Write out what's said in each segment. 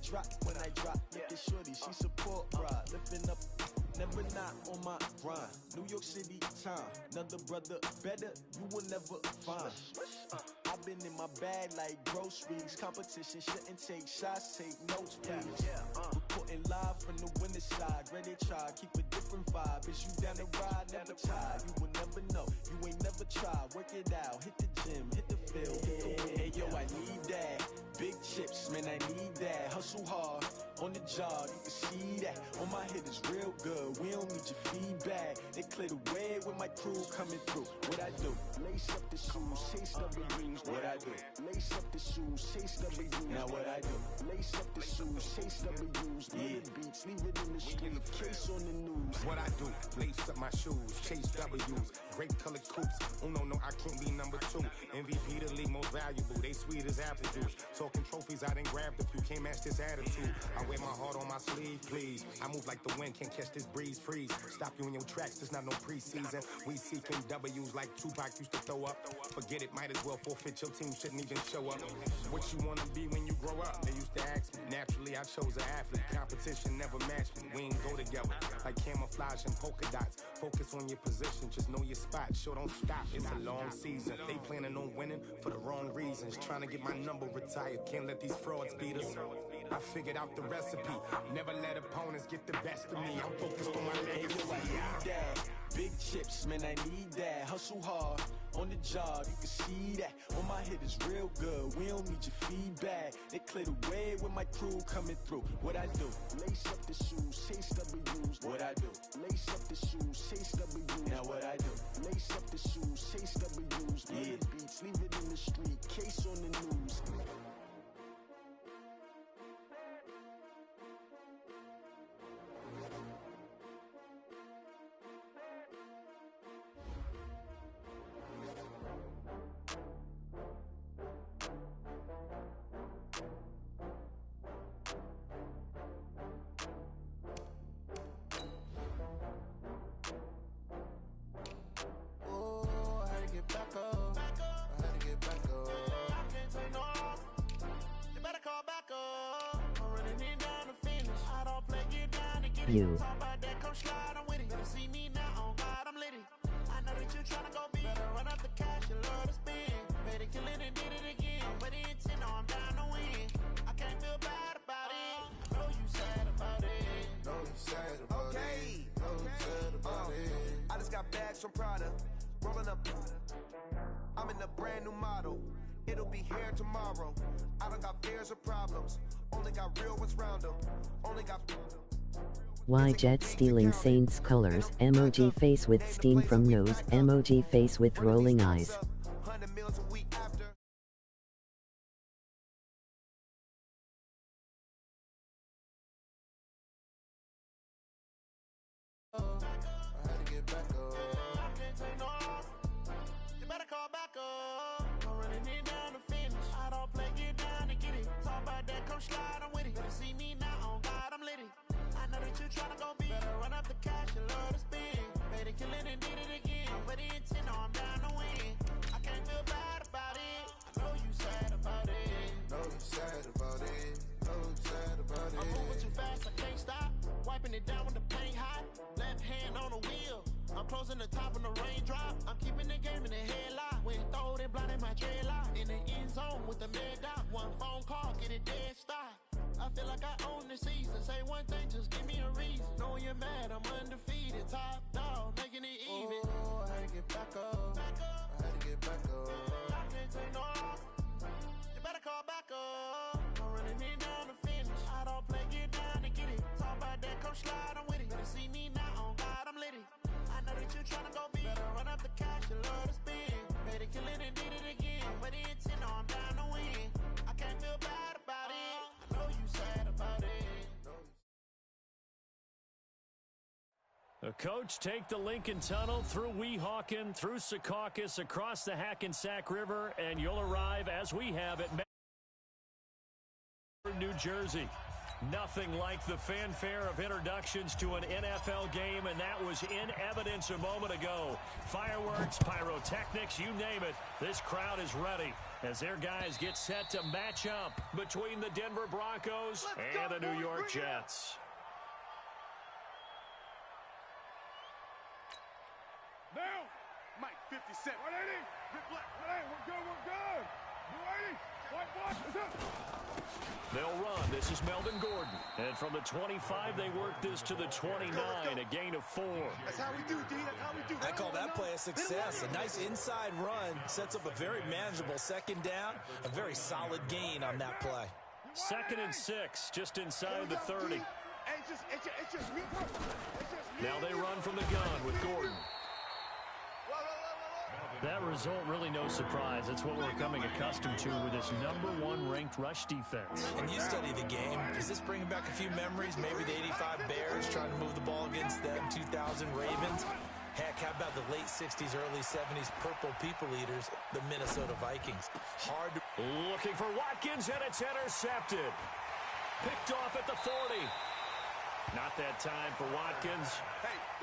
drop when I drop. Look at shorty, she support ride. Lifting up, never not on my grind. New York City time, another brother better, you will never find. I've been in my bag like groceries. Competition shouldn't take shots, take notes, please. Reporting live from the winter side. Ready to try, keep a different vibe. Is you down the ride, never tired. You will never know, you ain't never tried. Work it out, hit the gym, hit the field, hit the wind. Hey yo, I need that. Big chips, man, I need that. Hustle hard, on the job, you can see that. On my head is real good, we don't need your feedback. They clear the way with my crew coming through. What I do? Lace up the shoes, chase W's. What I do? Lace up the shoes, chase W's. Now what I do? Lace up the shoes, chase W's. Yeah. Beats, leave it in the street, case on the news. What I do? Lace up my shoes, chase W's. Great colored coops. Oh no, I can't be number 2. MVP the league most valuable. They sweet as apple juice. Talking trophies, I didn't grab the few. Can't match this attitude. I wear my heart on my sleeve, please. I move like the wind, can't catch this breeze, freeze. Stop you in your tracks, there's not no preseason. We seeking W's like Tupac used to throw up. Forget it, might as well forfeit. Your team shouldn't even show up. What you wanna be when you grow up? They used to ask me. Naturally, I chose an athlete. Competition never matched me. We ain't go together like camouflage and polka dots. Focus on your position, just know your spot. Sure, don't stop. It's a long season. They planning on winning for the wrong reasons. Trying to get my number retired. Can't let these frauds beat us. I figured out the recipe. Never let opponents get the best of me. I'm focused on my legacy. I need that. Big chips, man, I need that. Hustle hard, on the job, you can see that. On my head is real good, we don't need your feedback. They clear the way with my crew coming through. What I do? Lace up the shoes, chase W's. What I do? Lace up the shoes, chase W's. Now what I do? Lace up the shoes, chase W's. Yeah. Beats, leave it in the street, case on the news. You. I just got bags from Prada, rolling up. I'm in a brand new model. It'll be here tomorrow. I don't got fears or problems. Only got real ones round them. Only got. Why Jets stealing Saints colors? Emoji face with steam from nose. Emoji face with rolling eyes. 100 meals a week after. I had to get back up. I can't take no loss. You better call back up. I'm running it down to finish. I don't play, get down to get it. Talk about that, come slide, I'm with it. Better see me now, on God, I'm litty. I know that you tryna go big. Better run up the cash, you love to spin. Made it, kill it, and did it again. But the intent, no, I'm down to win. I can't feel bad about it. I know you sad about it. Know you sad about it. Know you sad about it. I'm moving too fast, I can't stop. Wiping it down when the paint hot. Left hand on the wheel. I'm closing the top when the raindrop. I'm keeping the game in the headlock. When throwed and blinded my dreadlock. In the end zone with the mad dot. One phone call, get it dead stop. I feel like I own the season. Say one thing, just give me a reason. Knowing you're mad, I'm undefeated. Top dog, making it even. Oh, I had to get back up. I had to get back up. I can't take no loss. You better call back up. I'm running it down to finish. I don't play, get down to get it. Talk about that, come slide, I'm with it. Better see me now, on God, I'm litty. I know that you tryna go big. Better run up the cash, you love to spin. Made it, kill it, and did it again. But the intent, no, I'm down to win. I can't feel bad about it. I know you sad about it. The coach take the Lincoln Tunnel through Weehawken, through Secaucus, across the Hackensack River, and you'll arrive, as we have, at New Jersey. Nothing like the fanfare of introductions to an NFL game, and that was in evidence a moment ago. Fireworks, pyrotechnics, you name it, this crowd is ready. as their guys get set to match up between the Denver Broncos and the New York Jets. Now, Mike 57. 180. Get black. 180. We're good. We're good. 180. White block. It's up. They'll run. This is Melvin Gordon. And from the 25, they work this to the 29, a gain of 4. That's how we do, D. That's how we do. I call that play a success. A nice inside run sets up a very manageable second down. A very solid gain on that play. 2nd and 6, just inside the 30. Now they run from the gun with Gordon. That result, really no surprise. It's what we're becoming accustomed to with this #1 ranked rush defense. And you study the game. Is this bringing back a few memories? Maybe the 85 Bears trying to move the ball against them, 2000 Ravens. Heck, how about the late 60s, early 70s Purple People Eaters, the Minnesota Vikings? Hard to... Looking for Watkins, and it's intercepted. Picked off at the 40. Not that time for Watkins.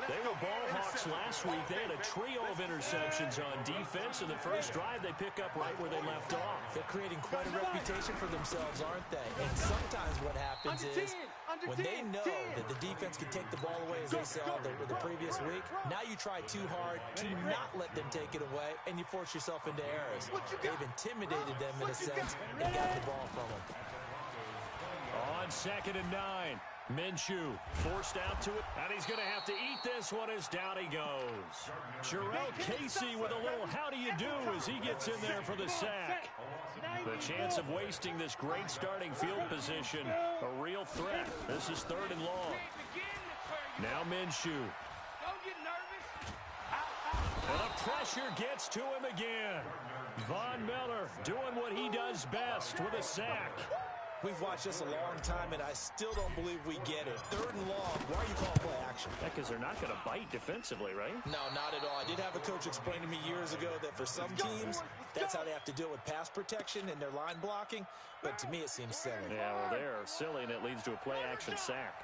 They were ball hawks last week. They had a trio of interceptions on defense. In the first drive, they pick up right where they left off. They're creating quite a reputation for themselves, aren't they? And sometimes what happens is when they know that the defense can take the ball away, as they saw the previous week, now you try too hard to not let them take it away, and you force yourself into errors. They've intimidated them in a sense and got the ball from them. On 2nd and 9. Minshew forced out to it, and he's going to have to eat this one as down he goes. Jarrell Casey with a little how do you do as he gets in there for the sack. The chance of wasting this great starting field position, a real threat. This is 3rd and long. Now Minshew. And the pressure gets to him again. Von Miller doing what he does best with a sack. We've watched this a long time, and I still don't believe we get it. 3rd and long. Why are you calling play action? Because they're not going to bite defensively, right? No, not at all. I did have a coach explain to me years ago that for some teams, that's how they have to deal with pass protection and their line blocking. But to me, it seems silly. Yeah, well, they're silly, and it leads to a play-action sack.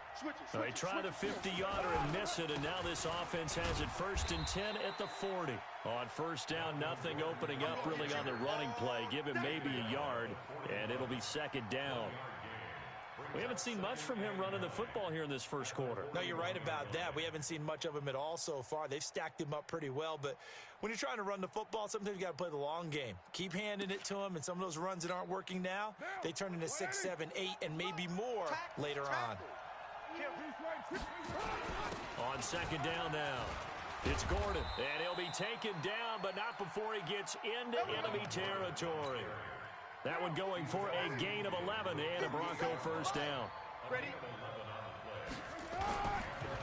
They try the 50-yarder and miss it, and now this offense has it 1st and 10 at the 40. On 1st down, nothing opening up really on the running play. Give him maybe a yard, and it'll be 2nd down. We haven't seen much from him running the football here in this first quarter. No, you're right about that. We haven't seen much of him at all so far. They've stacked him up pretty well, but when you're trying to run the football, sometimes you got to play the long game. Keep handing it to him, and some of those runs that aren't working now, they turn into 6, 7, 8, and maybe more later on. On 2nd down now, it's Gordon, and he'll be taken down, but not before he gets into enemy territory. That one going for a gain of 11 and a Bronco 1st down.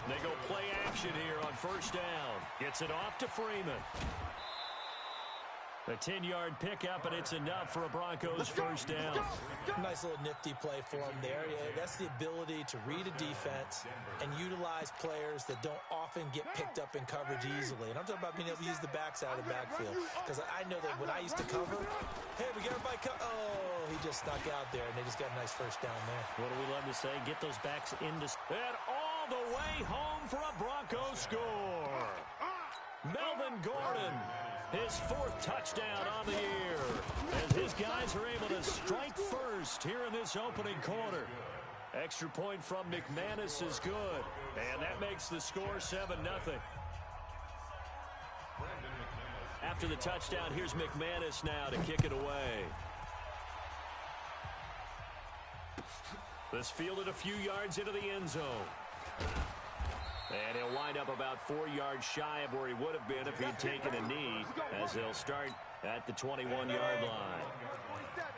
They go play action here on 1st down. Gets it off to Freeman. A 10-yard pickup, and it's enough for a Broncos 1st down. Nice little nifty play for him there. Yeah, that's the ability to read a defense and utilize players that don't often get picked up in coverage easily. And I'm talking about being able to use the backside of the backfield. Because I know that when I used to cover, hey, we got everybody oh, he just snuck out there, and they just got a nice 1st down there. What do we love to say? Get those backs into... And all the way home for a Broncos score. Melvin Gordon, his 4th touchdown on the year, as his guys are able to strike first here in this opening quarter. Extra point from McManus is good, and that makes the score 7-0. After the touchdown, here's McManus now to kick it away. This fielded a few yards into the end zone. And he'll wind up about 4 yards shy of where he would have been if he'd taken a knee, as they'll start at the 21-yard line.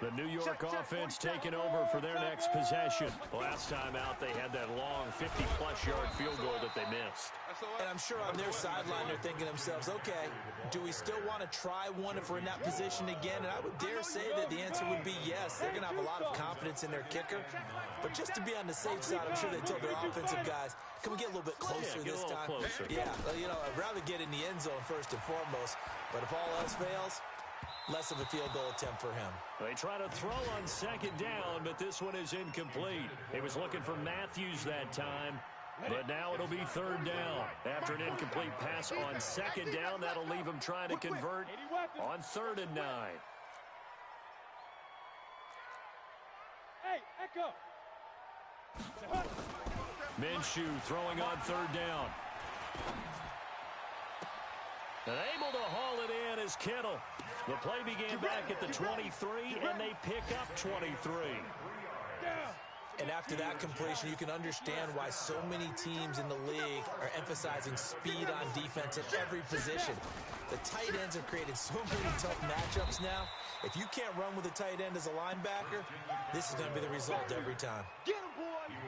The New York offense taking over for their next possession. Last time out, they had that long 50-plus yard field goal that they missed. And I'm sure on their sideline, they're thinking to themselves, okay, do we still want to try one if we're in that position again? And I would dare say that the answer would be yes. They're going to have a lot of confidence in their kicker. But just to be on the safe side, I'm sure they told their offensive guys, can we get a little bit closer this time? Closer. Yeah, you know, I'd rather get in the end zone first and foremost. But if all else fails, less of a field goal attempt for him. They try to throw on 2nd down, but this one is incomplete. He was looking for Matthews that time, but now it'll be 3rd down. After an incomplete pass on 2nd down, that'll leave him trying to convert on 3rd and 9. Minshew throwing on third down. And able to haul it in is Kittle. The play began back at the 23, and they pick up 23. And after that completion, you can understand why so many teams in the league are emphasizing speed on defense at every position. The tight ends have created so many tough matchups now. If you can't run with a tight end as a linebacker, this is going to be the result every time.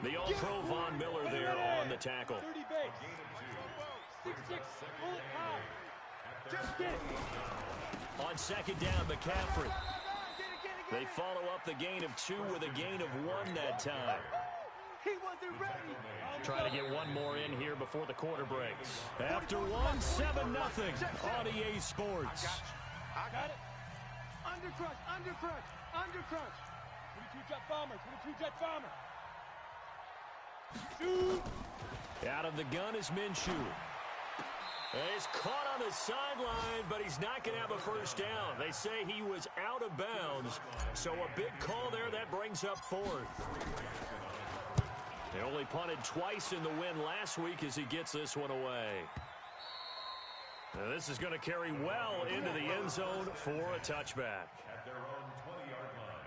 The All-Pro Von Miller there on the tackle. 30 base. 6'6", bullet high. On second down, McCaffrey. They follow up the gain of 2 with a gain of 1 that time. He wasn't ready. Trying to get one more in here before the quarter breaks. After 1, 7-0 on EA Sports. I got it. Under crush, under crush, under crush. 22 jet bomber, 22 jet bomber. Shoot. Out of the gun is Minshew. He's caught on the sideline, but he's not going to have a first down. They say he was out of bounds, so a big call there that brings up 4th. They only punted twice in the win last week as he gets this one away. Now this is going to carry well into the end zone for a touchback. At their own 20-yard line.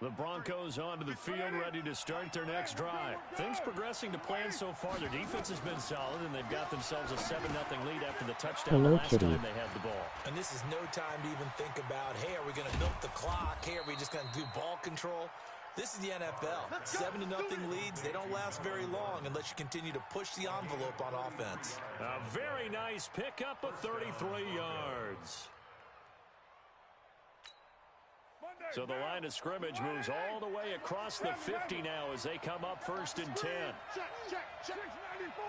The Broncos onto the field, ready to start their next drive. Things progressing to plan so far. Their defense has been solid, and they've got themselves a 7-0 lead after the touchdown the last time they had the ball. And this is no time to even think about, hey, are we going to milk the clock? Hey, are we just going to do ball control? This is the NFL. 7-0 leads, they don't last very long unless you continue to push the envelope on offense. A very nice pickup of 33 yards. So the line of scrimmage moves all the way across the 50 now as they come up 1st and 10. Check, 94.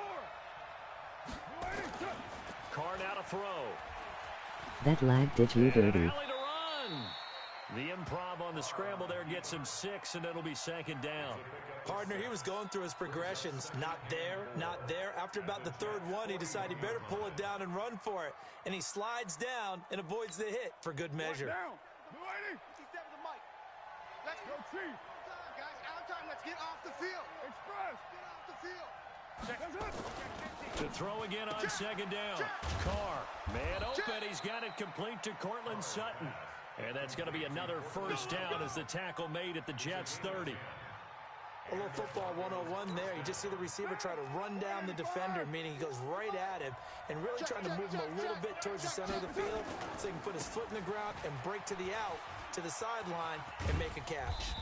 Carr now to throw. That lag did you dirty. Rally to run. The improv on the scramble there gets him 6, and it'll be 2nd down. Partner, he was going through his progressions. Not there, not there. After about the 3rd one, he decided he better pull it down and run for it. And he slides down and avoids the hit for good measure. Let's go, Chief. Guys, out time. Let's get off the field. Express. Get off the field. To throw again on 2nd down. Carr, man open. He's got it complete to Cortland Sutton. And that's going to be another first down as the tackle made at the Jets 30. A little football 101 there. You just see the receiver try to run down the defender, meaning he goes right at him and really trying to move him a little bit towards the center of the field so he can put his foot in the ground and break to the out, to the sideline, and make a catch.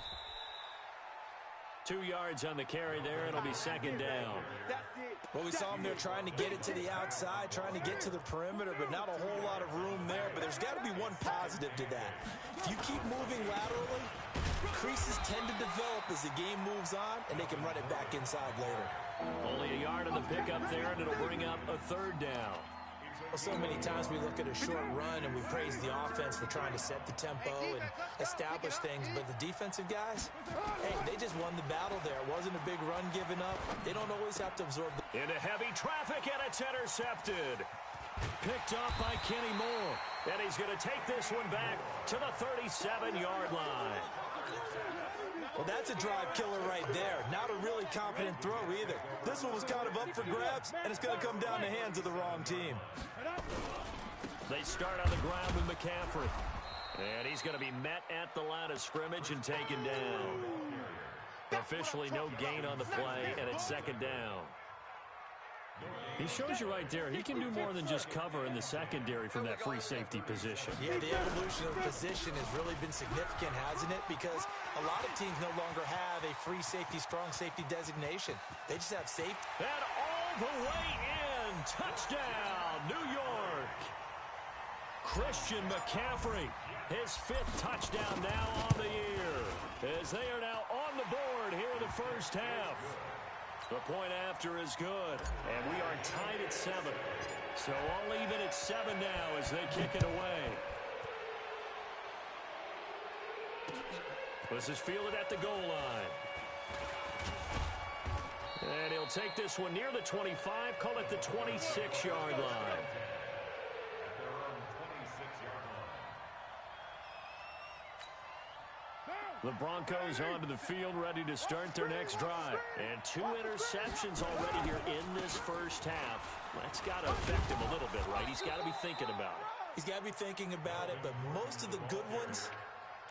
2 yards on the carry there. It'll be 2nd down. Well, we saw him there trying to get it to the outside, trying to get to the perimeter, but not a whole lot of room there. But there's got to be one positive to that. If you keep moving laterally, creases tend to develop as the game moves on, and they can run it back inside later. Only a yard on the pickup there, and it'll bring up a 3rd down. Well, so many times we look at a short run and we praise the offense for trying to set the tempo and establish things, but the defensive guys, hey, they just won the battle there. It wasn't a big run given up. They don't always have to absorb the... Into heavy traffic, and it's intercepted. Picked up by Kenny Moore, and he's going to take this one back to the 37-yard line. Well, that's a drive killer right there. Not a really confident throw either. This one was kind of up for grabs, and it's going to come down the hands of the wrong team. They start on the ground with McCaffrey. And he's going to be met at the line of scrimmage and taken down. Officially no gain on the play, and it's 2nd down. He shows you right there, he can do more than just cover in the secondary from that free safety position. Yeah, the evolution of position has really been significant, hasn't it? Because a lot of teams no longer have a free safety, strong safety designation. They just have safety. And all the way in, touchdown, New York. Christian McCaffrey, his 5th touchdown now on the year, as they are now on the board here in the first half. The point after is good, and we are tied at 7. So all even at 7 now as they kick it away. This is fielded at the goal line. And he'll take this one near the 25, call it the 26-yard line. The Broncos onto the field, ready to start their next drive. And 2 interceptions already here in this first half. That's got to affect him a little bit, right? He's got to be thinking about it. He's got to be thinking about it, but most of the good ones,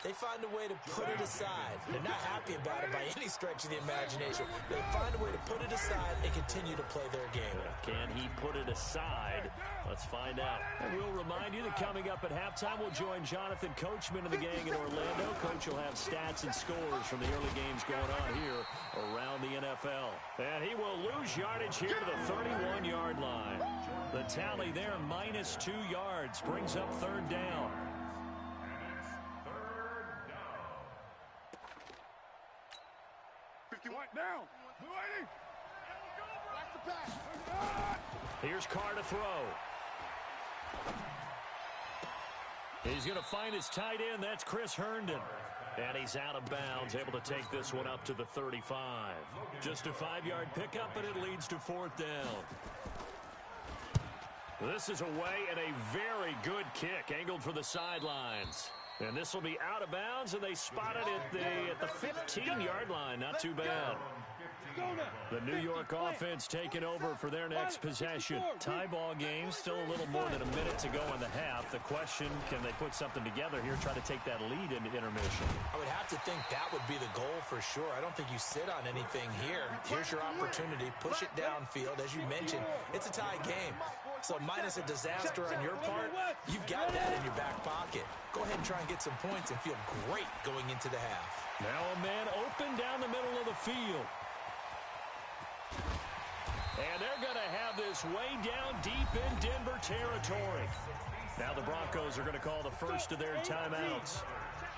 they find a way to put it aside. They're not happy about it by any stretch of the imagination. They find a way to put it aside and continue to play their game. Can he put it aside? Let's find out. And we'll remind you that coming up at halftime, we'll join Jonathan Coachman and the gang in Orlando. Coach will have stats and scores from the early games going on here around the NFL. And he will lose yardage here to the 31-yard line. The tally there, -2 yards, brings up 3rd down. 51 down. Blue 80. Back to pass. Here's Carr to throw. He's going to find his tight end. That's Chris Herndon. And he's out of bounds, able to take this one up to the 35. Just a 5-yard pickup, and it leads to 4th down. This is away and a very good kick, angled for the sidelines. And this will be out of bounds, and they spot it at the 15-yard line. Not too bad. The New York offense taking over for their next possession. Tie ball game, still a little more than a minute to go in the half. The question, can they put something together here, try to take that lead into intermission? I would have to think that would be the goal for sure. I don't think you sit on anything here. Here's your opportunity. Push it downfield. As you mentioned, it's a tie game. So minus a disaster on your part, you've got that in your back pocket. Go ahead and try and get some points and feel great going into the half. Now a man open down the middle of the field. And they're going to have this way down deep in Denver territory. Now the Broncos are going to call the first of their timeouts.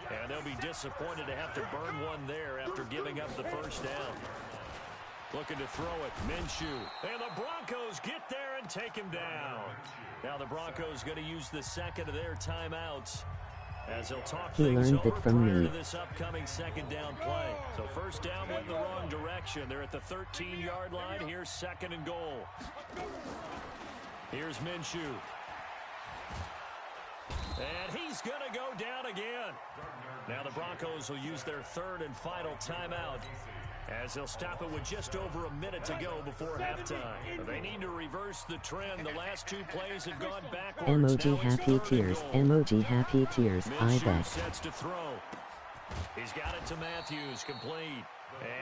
And they'll be disappointed to have to burn one there after giving up the first down. Looking to throw it, Minshew. And the Broncos get there and take him down. Now the Broncos going to use the second of their timeouts as they'll talk things over prior to this upcoming 2nd down play. So first down went in the wrong direction. They're at the 13-yard line. Here's 2nd and goal. Here's Minshew. And he's going to go down again. Now the Broncos will use their 3rd and final timeout, as they'll stop it with just over a minute to go before halftime. They need to reverse the trend. The last 2 plays have gone backwards. Emoji happy tears. Emoji happy tears. I bet. Sets to throw. He's got it to Matthews, complete.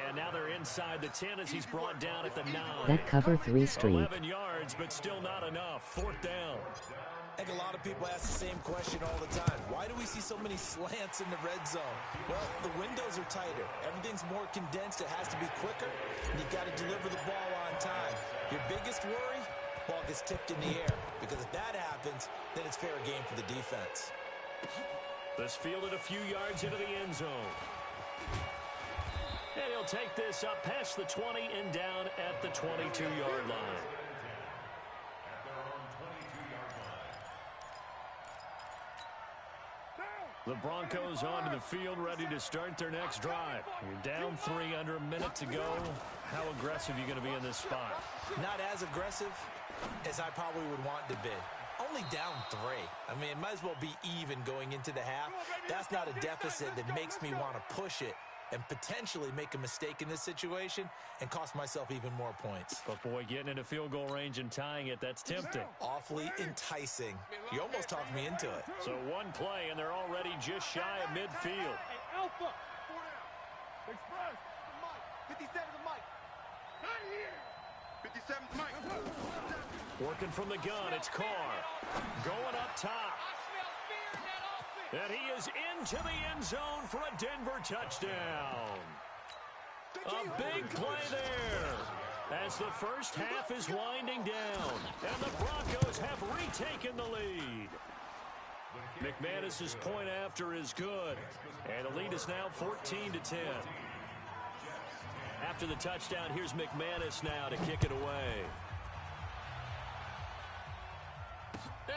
And now they're inside the 10 as he's brought down at the 9. That cover 3 streak. 11 yards, but still not enough. 4th down. I think a lot of people ask the same question all the time. Why do we see so many slants in the red zone? Well, the windows are tighter. Everything's more condensed. It has to be quicker, and you've got to deliver the ball on time. Your biggest worry? Ball gets tipped in the air, because if that happens, then it's fair game for the defense. This fielded a few yards into the end zone. And he'll take this up past the 20 and down at the 22-yard line. The Broncos onto the field, ready to start their next drive. You're down 3, under a minute to go. How aggressive are you going to be in this spot? Not as aggressive as I probably would want to be. Only down 3. I mean, it might as well be even going into the half. That's not a deficit that makes me want to push it and potentially make a mistake in this situation and cost myself even more points. But boy, getting into field goal range and tying it, that's tempting. Awfully enticing. You almost talked me into it. So 1 play, and they're already just shy of midfield. Alpha. Express. 57's the mic. Not here. 57's mic. Working from the gun, it's Carr. Going up top. And he is into the end zone for a Denver touchdown. A big play there as the first half is winding down. And the Broncos have retaken the lead. McManus's point after is good. And the lead is now 14-10. After the touchdown, here's McManus now to kick it away.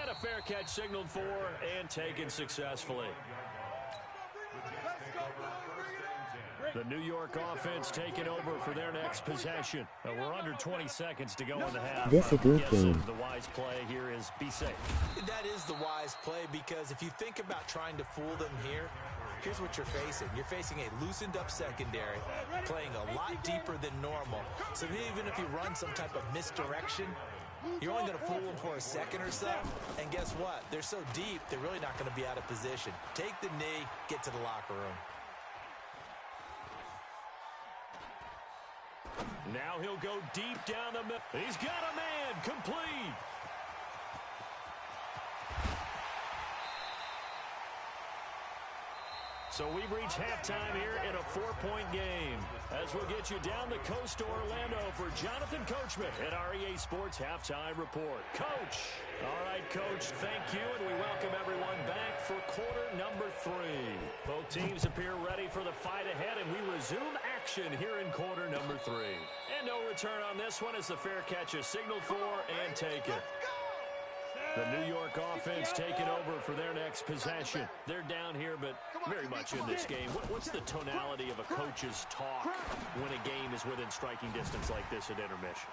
And a fair catch signaled for and taken successfully. Great The New York offense taking over for their next possession. We're under 20 seconds to go in the half. This a good game. The wise play here is be safe. That is the wise play, because if you think about trying to fool them here, here's what you're facing. You're facing a loosened up secondary, playing a lot deeper than normal. So even if you run some type of misdirection, you're only going to fool them for a second or so. And guess what? They're so deep, they're really not going to be out of position. Take the knee, get to the locker room. Now he'll go deep down the middle. He's got a man, complete. So we've reached halftime here in a 4-point game. As we'll get you down the coast to Orlando for Jonathan Coachman at REA Sports Halftime Report. Coach. All right, Coach, thank you, and we welcome everyone back for quarter number 3. Both teams appear ready for the fight ahead, and we resume action here in quarter number 3. And no return on this one as the fair catch is signaled for and taken. The New York offense taking over for their next possession. They're down here, but very much in this game. What's the tonality of a coach's talk when a game is within striking distance like this at intermission?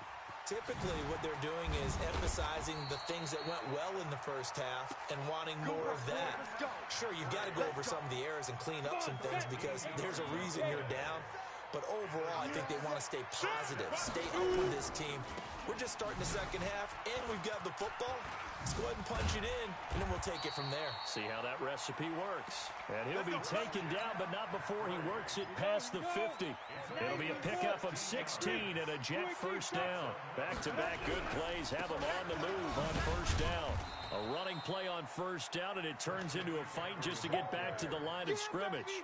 Typically, what they're doing is emphasizing the things that went well in the first half and wanting more of that. Sure, you've got to go over some of the errors and clean up some things because there's a reason you're down. But overall, I think they want to stay positive, stay up with this team. We're just starting the second half, and we've got the football. Let's go ahead and punch it in, and then we'll take it from there. See how that recipe works. And he'll be taken down, but not before he works it past the 50. It'll be a pickup of 16 and a Jet first down. Back-to-back good plays have him on the move on first down. A running play on first down, and it turns into a fight just to get back to the line of scrimmage.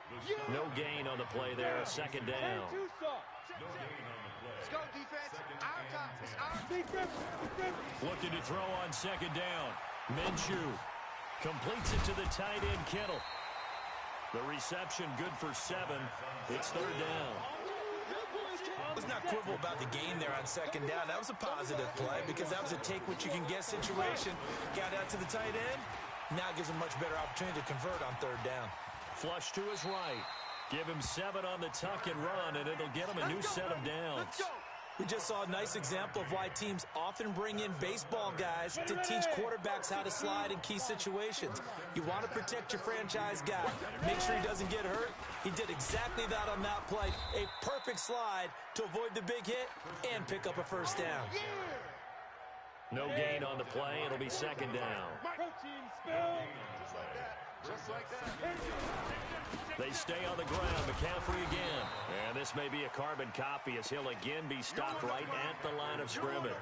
No gain on the play there, second down. Let's go, defense. Our time. It's our defense. Looking to throw on second down. Minshew completes it to the tight end, Kittle. The reception good for 7. It's third down. Let's not quibble about the gain there on second down. That was a positive play because that was a take-what-you-can-get situation. Got out to the tight end. Now gives him a much better opportunity to convert on third down. Flush to his right. Give him 7 on the tuck and run, and it'll get him a new set of downs. We just saw a nice example of why teams often bring in baseball guys to teach quarterbacks how to slide in key situations. You want to protect your franchise guy. Make sure he doesn't get hurt. He did exactly that on that play. A perfect slide to avoid the big hit and pick up a first down. No gain on the play. It'll be second down. Just like that. They stay on the ground. McCaffrey again. And this may be a carbon copy as he'll again be stopped right at the line of scrimmage.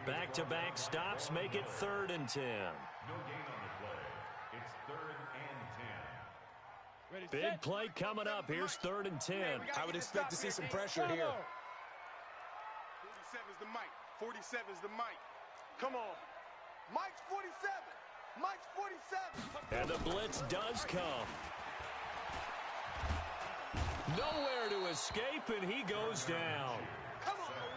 Back-to-back stops make it 3rd and 10. No gain on the play. It's 3rd and 10. Big play coming up. Here's 3rd and 10. I would expect to see some pressure here. 47's the mic. 47's the mic. Come on. Mike's 47. Mike's 47. And the blitz does come. Nowhere to escape, and he goes down.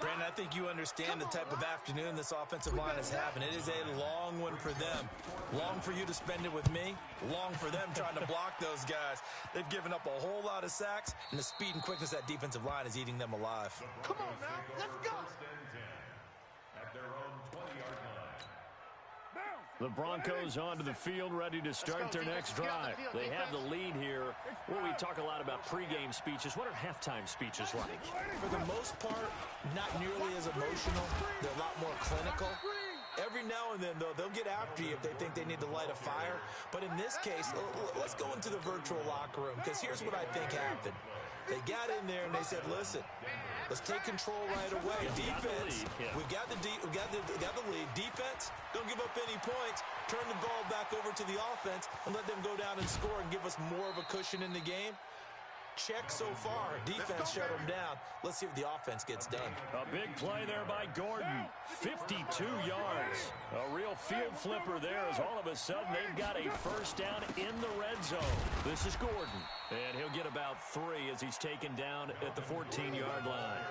Brandon, I think you understand the type of afternoon this offensive line is having. It is a long one for them. Long for you to spend it with me. Long for them trying to block those guys. They've given up a whole lot of sacks, and the speed and quickness of that defensive line is eating them alive. Come on now, let's go. At their own 20-yard line. The Broncos onto the field, ready to start their next drive. They have the lead here. Where we talk a lot about pregame speeches. What are halftime speeches like? For the most part, not nearly as emotional. They're a lot more clinical. Every now and then, though, they'll get after you if they think they need to light a fire. But in this case, let's go into the virtual locker room, because here's what I think happened. They got in there and they said, listen, let's take control right away. Defense, we've got the lead. Defense, don't give up any points. Turn the ball back over to the offense and let them go down and score and give us more of a cushion in the game. Check so far. Defense shut them down. Let's see if the offense gets done. A big play there by Gordon. 52 yards. A real field flipper there as all of a sudden they've got a first down in the red zone. This is Gordon. And he'll get about 3 as he's taken down at the 14-yard line.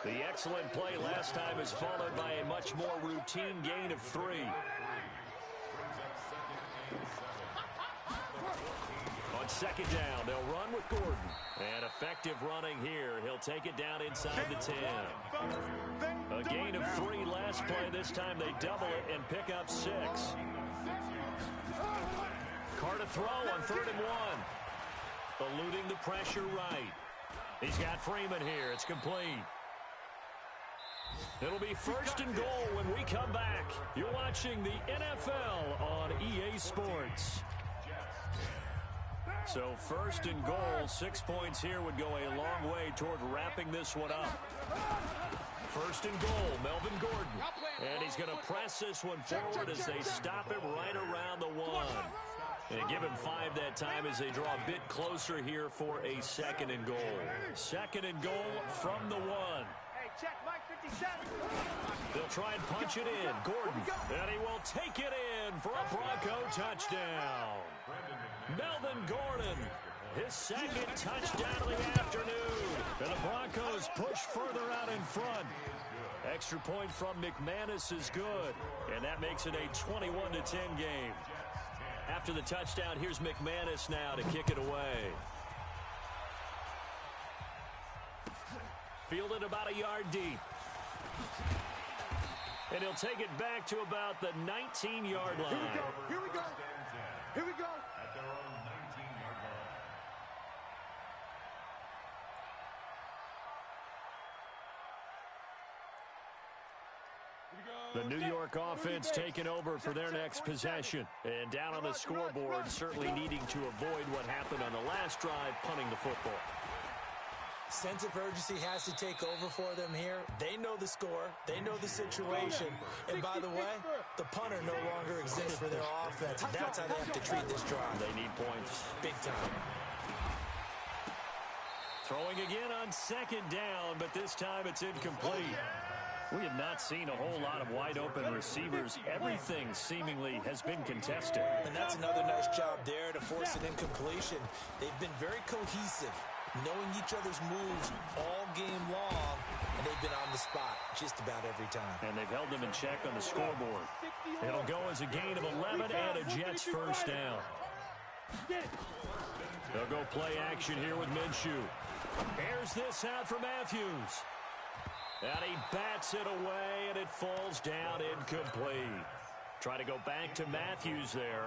The excellent play last time is followed by a much more routine gain of 3. On On second down, they'll run with Gordon. And effective running here. He'll take it down inside the 10. A gain of 3 last play. This time they double it and pick up 6. Carr to throw on 3rd and 1. Eluding the pressure right. He's got Freeman here. It's complete. It'll be 1st and goal when we come back. You're watching the NFL on EA Sports. So 1st and goal, 6 points here would go a long way toward wrapping this one up. 1st and goal, Melvin Gordon. And he's going to press this one forward as they stop him right around the 1. And give him 5 that time as they draw a bit closer here for a 2nd and goal. 2nd and goal from the 1. Check, Mike 57. They'll try and punch it in. Gordon, and he will take it in for a Bronco touchdown. Melvin Gordon, his 2nd touchdown of the afternoon. And the Broncos push further out in front. Extra point from McManus is good. And that makes it a 21-10 game. After the touchdown, here's McManus now to kick it away. Fielded about a yard deep. And he'll take it back to about the 19-yard line. Here we go. Here we go. At their own 19-yard line. The New York offense taking over for their next possession. And down on the scoreboard, certainly needing to avoid what happened on the last drive, punting the football. Sense of urgency has to take over for them here. They know the score. They know the situation. And by the way, the punter no longer exists for their offense. That's how they have to treat this drive. They need points. Big time. Throwing again on 2nd down, but this time it's incomplete. We have not seen a whole lot of wide-open receivers. Everything seemingly has been contested. And that's another nice job there to force an incompletion. They've been very cohesive, knowing each other's moves all game long, and they've been on the spot just about every time. And they've held them in check on the scoreboard. It'll go as a gain of 11 and a Jets 1st down. They'll go play action here with Minshew. Airs this out for Matthews. And he bats it away, and it falls down incomplete. Try to go back to Matthews there,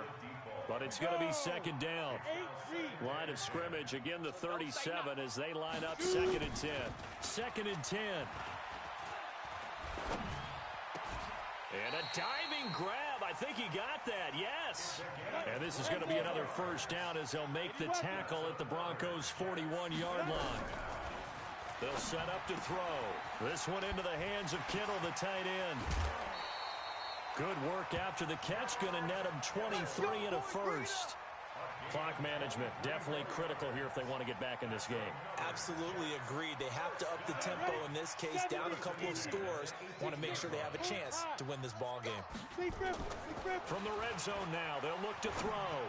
but it's going to be 2nd down. Line of scrimmage, again the 37 as they line up 2nd and 10. 2nd and 10. And a diving grab. I think he got that, yes. And this is going to be another 1st down as they'll make the tackle at the Broncos' 41-yard line. They'll set up to throw. This one into the hands of Kittle, the tight end. Good work after the catch. Going to net him 23 and a 1st. Clock management, definitely critical here if they want to get back in this game. Absolutely agreed. They have to up the tempo in this case, down a couple of scores. Want to make sure they have a chance to win this ball game. From the red zone now, they'll look to throw.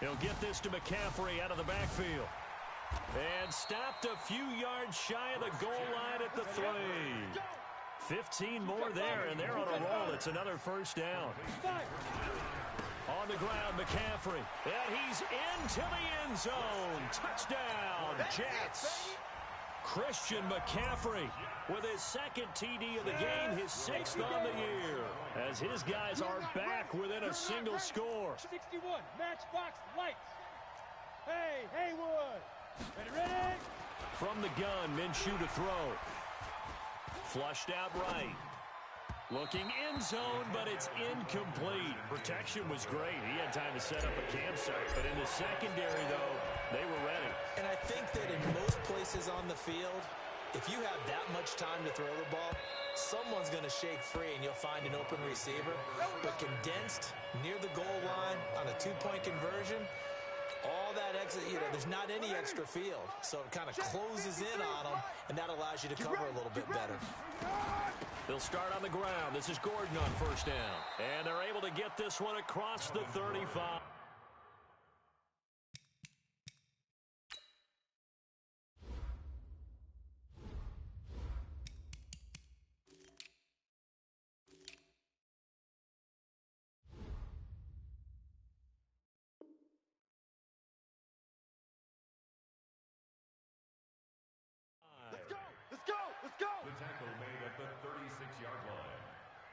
He'll get this to McCaffrey out of the backfield. And stopped a few yards shy of the goal line at the 3. 15 more there, and they're on a roll. It's another 1st down. On the ground, McCaffrey. And he's into the end zone. Touchdown, Jets. Christian McCaffrey with his 2nd TD of the game, his 6th on the year. As his guys are back within a single score. 61, matchbox lights. Hey, Haywood. Ready? From the gun, Minshew to throw. Flushed out right. Looking end zone, but it's incomplete. Protection was great. He had time to set up a campsite, but in the secondary, though, they were ready. And I think that in most places on the field, if you have that much time to throw the ball, someone's going to shake free and you'll find an open receiver. But condensed near the goal line on a 2-point conversion, all that exit, there's not any extra field. So it kind of closes in on them, and that allows you to cover a little bit better. They'll start on the ground. This is Gordon on 1st down. And they're able to get this one across the 35.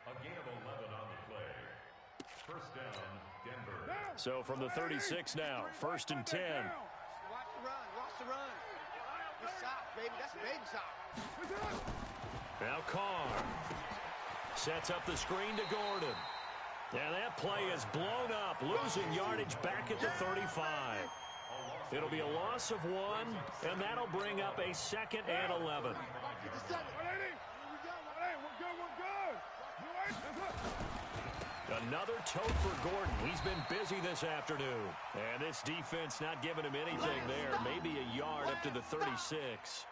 A gain of 11 on the play. First down, Denver. So from the 36 now, 1st and 10. Watch the run. Watch the run. Good sock, baby. That's a baby sock. Now Carr sets up the screen to Gordon. And that play is blown up, losing yardage back at the 35. It'll be a loss of 1, and that'll bring up a 2nd and 11. Another tote for Gordon. He's been busy this afternoon. And this defense not giving him anything there. Maybe a yard up to the 36.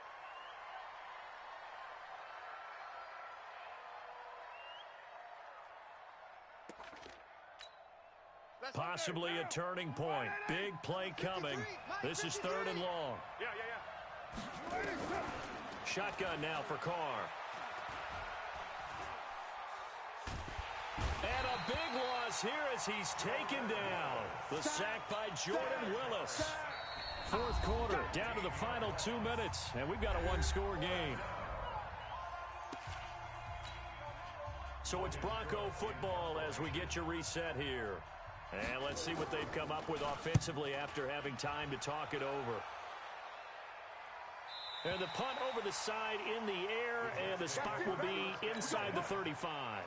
Possibly a turning point. Big play coming. This is 3rd and long. Shotgun now for Carr. And a big loss here as he's taken down. The sack by Jordan Willis. 4th quarter, down to the final 2 minutes, and we've got a 1-score game. So it's Bronco football as we get your reset here. And let's see what they've come up with offensively after having time to talk it over. And the punt over the side in the air, and the spot will be inside the 35.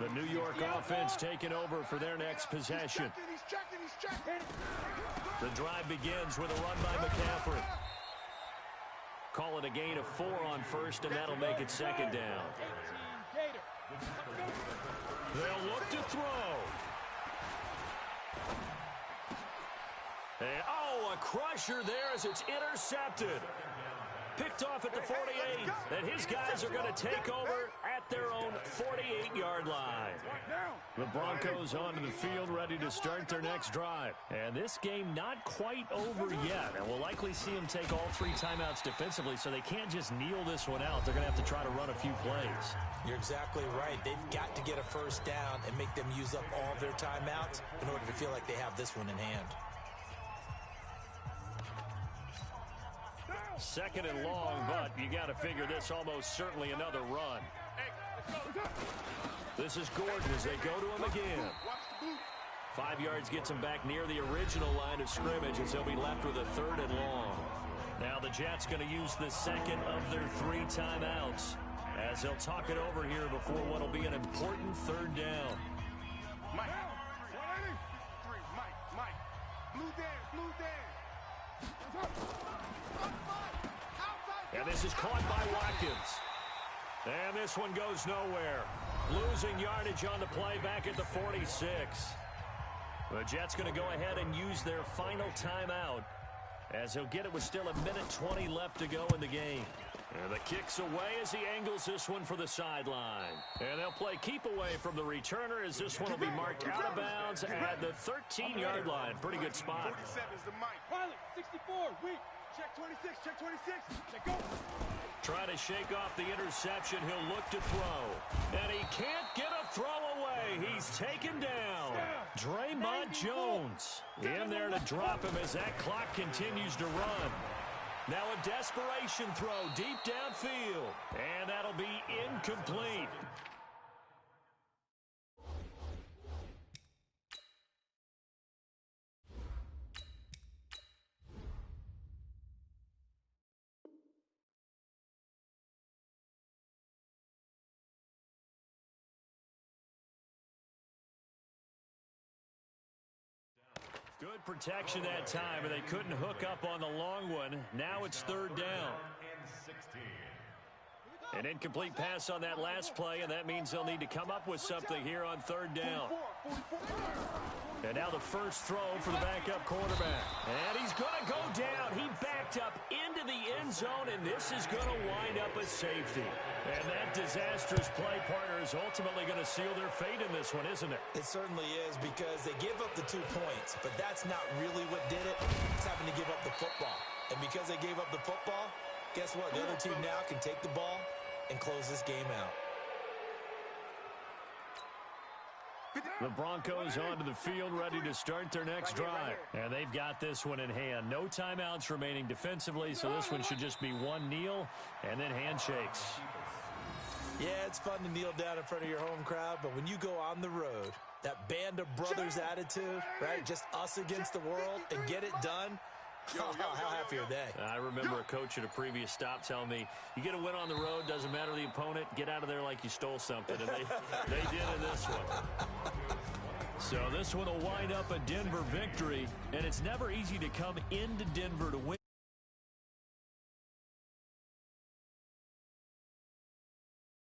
The New York offense taking over for their next possession. The drive begins with a run by McCaffrey. Call it a gain of 4 on 1st, and that'll make it 2nd down. They'll look to throw. And, a crusher there as it's intercepted. Picked off at the 48, and his guys are going to take over at their own 48-yard line. The Broncos onto the field ready to start their next drive. And this game not quite over yet, and we'll likely see them take all 3 timeouts defensively, so they can't just kneel this one out. They're going to have to try to run a few plays. You're exactly right. They've got to get a 1st down and make them use up all their timeouts in order to feel like they have this one in hand. 2nd and long, but you got to figure this almost certainly another run. This is Gordon as they go to him again. 5 yards gets him back near the original line of scrimmage as they'll be left with a 3rd and long. Now the Jets going to use the 2nd of their 3 timeouts as they'll talk it over here before what will be an important 3rd down. Mike. Blue Dan. And this is caught by Watkins. And this one goes nowhere. Losing yardage on the play back at the 46. The Jets going to go ahead and use their final timeout as he'll get it with still 1:20 left to go in the game. And the kick's away as he angles this one for the sideline. And they'll play keep away from the returner as this one will be marked out of bounds at the 13-yard line. Pretty good spot. 47 is the Mike. Pilot, 64, weak. Check 26, check 26. Check go. Trying to shake off the interception. He'll look to throw. And he can't get a throw away. He's taken down. Draymond Jones in there to drop him as that clock continues to run. Now a desperation throw deep downfield. And that'll be incomplete. Good protection that time, and they couldn't hook up on the long one. Now it's 3rd down. An incomplete pass on that last play, and that means they'll need to come up with something here on 3rd down. And now the first throw for the backup quarterback. And he's going to go down. He backed up into the end zone, and this is going to wind up a safety. And that disastrous play partner is ultimately going to seal their fate in this one, isn't it? It certainly is, because they gave up the 2 points, but that's not really what did it. It's having to give up the football. And because they gave up the football, guess what? The other team now can take the ball and close this game out. The Broncos onto the field ready to start their next drive. And they've got this one in hand. No timeouts remaining defensively, so this one should just be one kneel and then handshakes. Yeah, it's fun to kneel down in front of your home crowd, but when you go on the road, that band of brothers attitude, right? Just us against the world and get it done. How happy are they? I remember a coach at a previous stop telling me, you get a win on the road, doesn't matter the opponent, get out of there like you stole something. And they did in this one. So this one will wind up a Denver victory, and it's never easy to come into Denver to win.